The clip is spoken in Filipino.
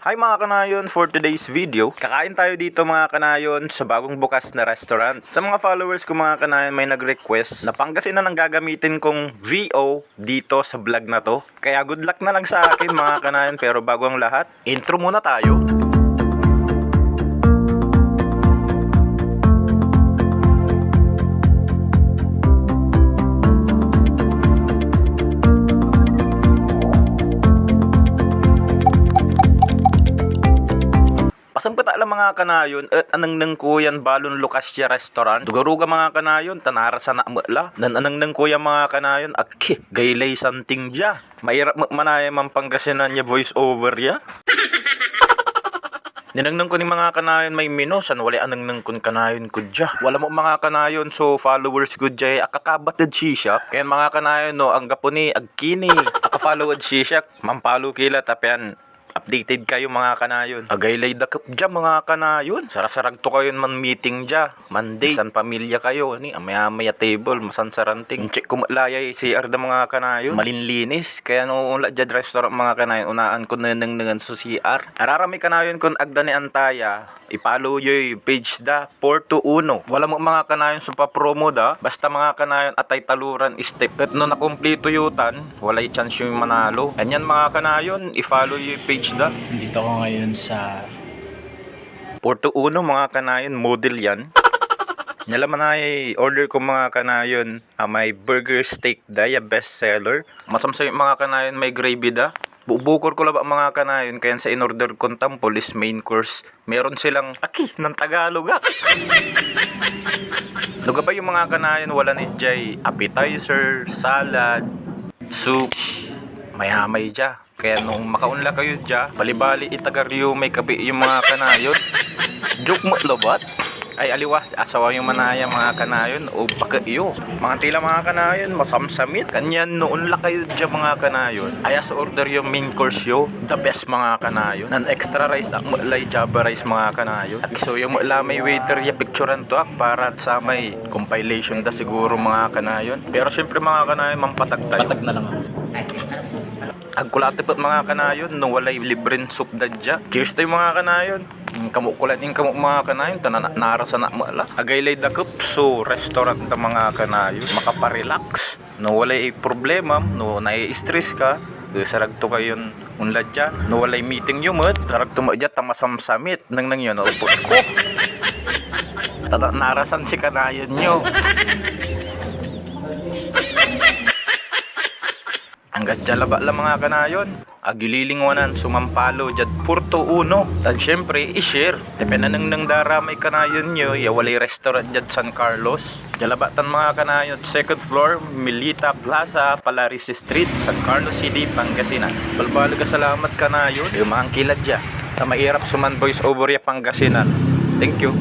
Hi mga kanayon, for today's video, kakain tayo dito mga kanayon sa bagong bukas na restaurant. Sa mga followers ko mga kanayon may nag-request na Pangasinan ang gagamitin kong VO dito sa vlog na to. Kaya good luck na lang sa akin mga kanayon, pero bago ang lahat, intro muna tayo. Pasampata lang mga kanayon at anang nang kuyan balon Lucasya restaurant. Dugaruga mga kanayon tanara sa naamala. Nan anang nang kuya mga kanayon aki gaylay santing dya. Mahirap manaya man Pangasinan niya voice over ya. Ninangnang ko ni mga kanayon may mino san wala anang nang kun kanayon ko dya. Wala mo mga kanayon so followers ko dya akakabatid siya. Kaya mga kanayon no ang gaponi agkini akafollowed siya mampalo kila tapian. Updated kayo mga kanayon. Agaylay dakap dyan mga kanayon. Sarasarag to kayo man meeting dyan. Monday. San pamilya kayo. Ni amaya-maya table. Masansaranting. Check ko malayay si Arda mga kanayon. Malinlinis. Kaya noong dyan restaurant mga kanayon. Unaan ko nanang so CR. Ararami kanayon kung agda ni Antaya. Ipalo yoy page da. 4-1. Wala mo mga kanayon sa pa-promo da. Basta mga kanayon atay taluran step. At no nakumplito yutan. Walay chance yung manalo. Ganyan mga kanayon. I-follow yoy page da. Dito ako ngayon sa Porto Uno mga kanayon, model yan. Nalaman ay order ko mga kanayon, may burger steak da, ya best seller. Masamsay mga kanayon may gravy da. Bubukor ko lang mga kanayon, kaya sa in-order kong tampol is main course. Meron silang aki ng Tagalog ah. Luga ba yung mga kanayon wala ni Jay appetizer, salad, soup, may hamay dya. Kaya nung makaunla kayo dya, bali-bali itagaryo may kabi yung mga kanayon. Joke mo lobat? Ay aliwa, asawa yung manaya mga kanayon o baka iyo. Mga tila mga kanayon, masamsamit. Kanyan noon la kayo dya mga kanayon. Ay sa order yung main course yo, the best mga kanayon. Nan extra rice ak mulay java rice mga kanayon. At so yung mula may waiter ya picturean to ak para sa may compilation da siguro mga kanayon. Pero syempre mga kanayon, mampatag tayo. patag na lang ako. Agkulate pat mga kanayon no walay libreng soup dadya. Cheers tayo mga kanayon. Kamukulat yung kamuk mga kanayon nara sa namala. Agaylay dakop so restaurant ta mga kanayon makaparelax. No walay problema, no nai-stress ka. Sarag to kayon unlad dya. No walay meeting yumot. Sarag to madya tamasamsamit nang yun upot ko. Narasan si kanayon nyo. Hanggat dyan laba lang mga kanayon. Agililingwanan sumampalo dyan Porto Uno. At syempre i-share. Depende nang daramay kanayon nyo. Walay restaurant dyan San Carlos. Dyan labatan mga kanayon. Second floor Milita Plaza, Palaris Street, San Carlos City, Pangasinan. Balbalaga salamat kanayon. Yung mga kilad dyan. Sa mahirap suman voice over ya Pangasinan. Thank you.